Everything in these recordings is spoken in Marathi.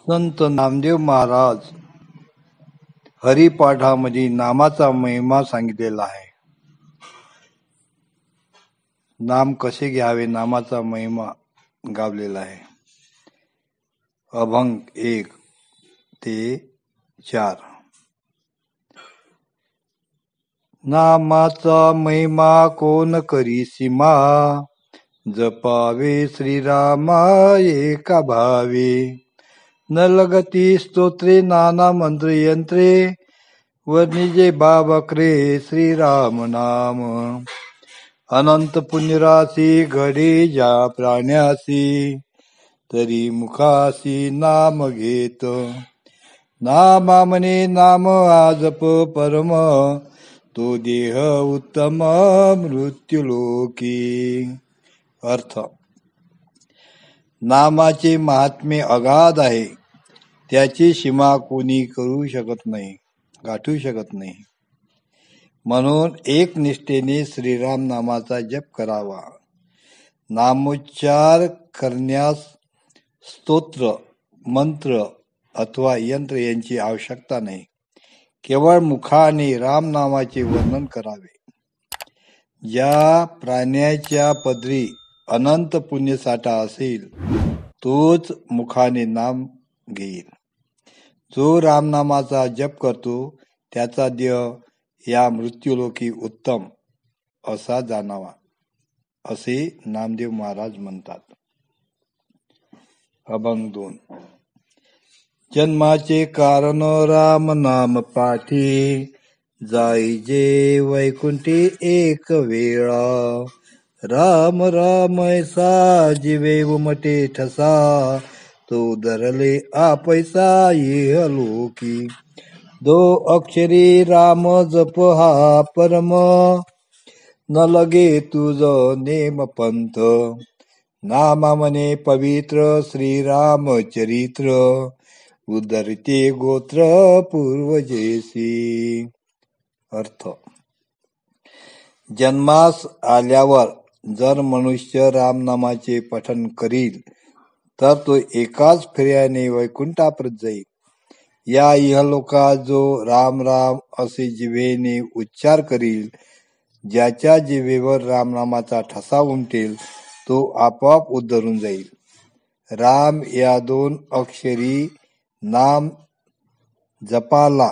संत नामदेव महाराज हरिपाठामध्ये नामाचा महिमा सांगितलेला आहे. नाम कसे घ्यावे, नामाचा महिमा गावलेला आहे. अभंग 1 ते 4. नामाचा महिमा कोण करी सीमा, जपावे श्रीरामा एका भावे. न लगती स्तोत्रे नाना मंत्र यंत्रे, वर्णिजे बाबक्रे श्रीराम नाम. अनंत पुण्यराशी घडे ज्या प्राण्यासी, तरी मुखासी नाम घेत. नामा म्हणे नाम आजप परम, तो देह उत्तम मृत्युलोकी. अर्थ: नामाचे महात्म्य अगाध आहे. त्याची सीमा कोणी करू शकत नाही, गाठू शकत नाही. म्हणून एक निष्ठेने श्रीराम नामाचा जप करावा. नामोच्चार करण्यास स्तोत्र, मंत्र अथवा यंत्र यांची आवश्यकता नाही. केवळ मुखाने राम नामाचे वर्णन करावे. ज्या प्राण्याच्या पदरी अनंत पुण्यसाठा असेल, तोच मुखाने नाम घेईल. जो रामनामाचा जप करतो, त्याचा देह या मृत्यूलोकी उत्तम असा जाणावा, असे नामदेव महाराज म्हणतात. अभंग 2. जन्माचे कारण राम नाम पाठी, जाईजे वैकुंठी एक वेळा. राम राम ऐसा जिवे उमटे ठसा, तो धरले आपैसा इह लोकी. दो अक्षरी राम जप हा परम, न लगे तुझ नेम पंथ. नामा म्हणे पवित्र श्रीराम चरित्र, उद्धरते गोत्र पूर्वजेसी. अर्थ: जन्मास आल्यावर जर मनुष्य रामनामाचे पठण करील, तर तो एकाच फेऱ्याने वैकुंठापर्यंत जाईल. या इहलोकात जो राम राम असे जिव्हेने उच्चार करील, ज्याच्या जिव्हेवर रामनामाचा ठसा उमटेल, तो आपोआप उद्धरून जाईल. राम या 2 अक्षरी नाम जपाला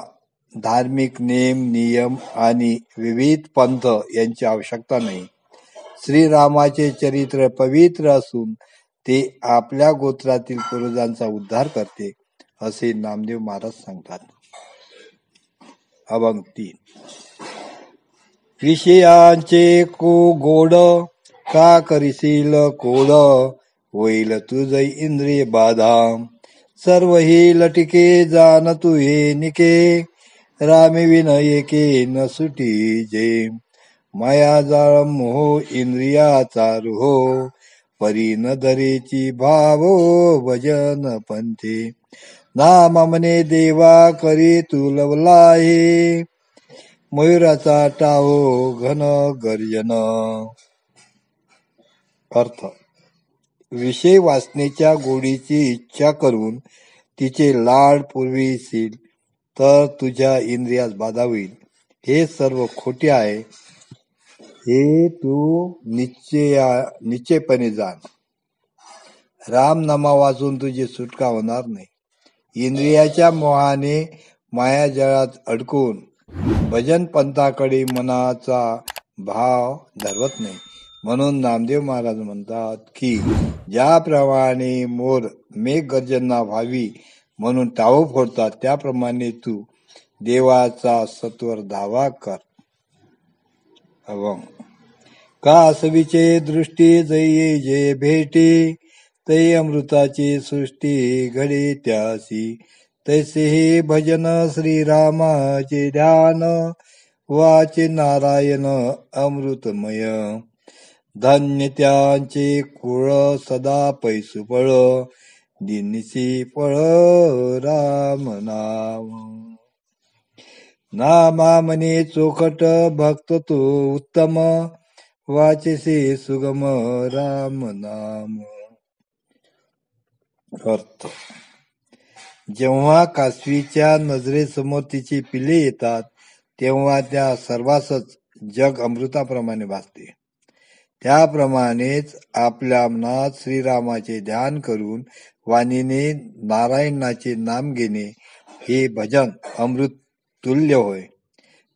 धार्मिक नेम, नियम आणि विविध पंथ यांची आवश्यकता नाही. श्रीरामाचे चरित्र पवित्र असून ते आपल्या गोत्रातील पूर्वजांचा उद्धार करते, असे नामदेव महाराज सांगतात. अभंग 3. विषयांचे को गोड, का करीशील कोड, होईल तुझ इंद्रिय बाधा. सर्व ही लटिके जाण तू हे निके, रामे विन एके न सुटी जे. माया जाळ मोह इंद्रियाचा रुहो, परी न धरेची भावो भजन पंथे. नामा म्हणे देवा करी तू लवलाहे, मयुराचा टाहो घन गर्जन. अर्थ: विषय वासनेच्या गोडीची इच्छा करून तिचे लाड पुरविशील, तर तुझ्या इंद्रियास बाधा होईल. हे सर्व खोटे आहे, हे तू निश्चयपणे जाण. राम नामा वाचून तुझी सुटका होणार नाही. इंद्रियाच्या मोहाने मायाजाळात अडकून भजन पंथाकडे मनाचा भाव धरवत नाही. म्हणून नामदेव महाराज म्हणतात की, ज्याप्रमाणे मोर मेघगर्जना व्हावी म्हणून टाहो फोडतात, त्याप्रमाणे तू देवाचा सत्वर धावा कर. अभंग. कासवीचे दृष्टी जये जे भेटे, तै अमृताची सृष्टी घडे त्यासी. तैसे हे भजन श्रीरामाचे ध्यान, वाचे नारायण अमृतमय. धन्य त्यांचे कुळ सदा पैसू फळ, दिनसी फळ राम नाम. नामा म्हणे चोखट भक्त तो उत्तम, वाचेसे सुगम राम नाम. अर्थ: जेव्हा कासवीच्या नजरेसमोर तिची पिले येतात तेव्हा त्या सर्वांसच जग अमृताप्रमाणे भासते. त्याप्रमाणेच आपल्या मनात श्रीरामाचे ध्यान करून वाणीने नारायणाचे नाम घेणे हे भजन अमृत तुल्य होय.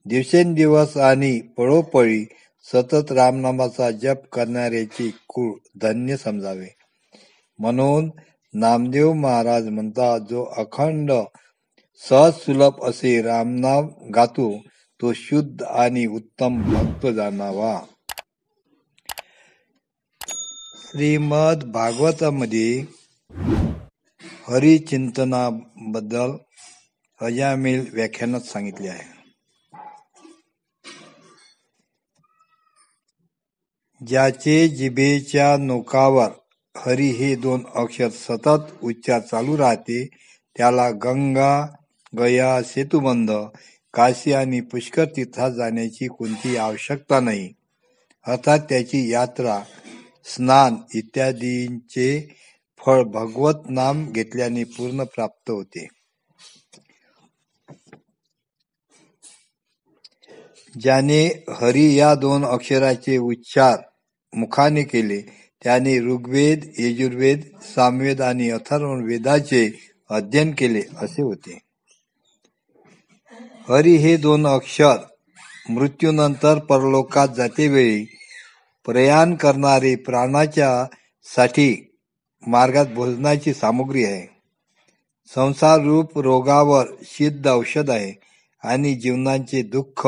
दिवसेंदिवस आणि पळोपळी सतत रामनामाचा जप करणाऱ्याचे कुळ धन्य समजावे. म्हणून नामदेव महाराज म्हणतात, जो अखंड सहज सुलभ असे रामनाम गातो तो शुद्ध आणि उत्तम भक्त जाणावा. श्रीमद भागवतामध्ये हरिचिंतनाबद्दल अजामिल व्याख्यानात सांगितले आहे. ज्याचे जिभेच्या नोकावर हरी हे 2 अक्षर सतत उच्चार चालू राहते त्याला गंगा, गया, सेतुबंध, काशी आणि पुष्कर तीर्थात जाण्याची कोणतीही आवश्यकता नाही. अर्थात त्याची यात्रा, स्नान इत्यादींचे फळ भगवत नाम घेतल्याने पूर्ण प्राप्त होते. ज्याने हरी या 2 अक्षराचे उच्चार मुखाने केले त्याने ऋग्वेद, यजुर्वेद, सामवेद आणि अथर्ववेदाचे अध्ययन केले असे होते. हरी हे 2 अक्षर मृत्यूनंतर परलोकात जातेवेळी प्रयाण करणारे प्राणाच्या साठी मार्गात भोजनाची सामुग्री आहे. संसाररूप रोगावर सिद्ध औषध आहे आणि जीवनाचे दुःख,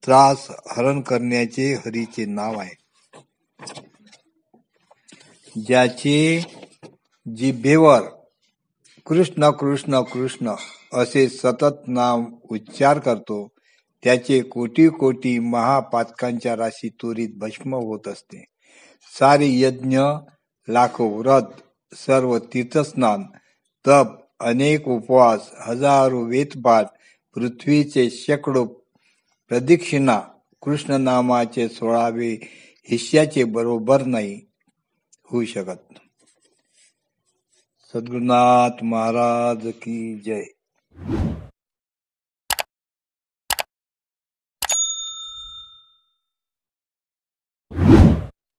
त्रास हरण करण्याचे हरीचे नाव आहे. ज्याचे जिभेवर कृष्ण कृष्ण कृष्ण असे सतत नाम उच्चार करतो त्याचे कोटी कोटी महापातकांच्या राशी त्वरित भस्म होत असते. सारे यज्ञ, लाखो व्रत, सर्व तीर्थस्नान, तप, अनेक उपवास, हजारो वेदपाठ, पृथ्वीचे शेकडो प्रदक्षिणा कृष्ण नामाचे 16वे हिस्साचे बरोबर नाही होऊ शकत. सद्गुरुनाथ महाराज की जय.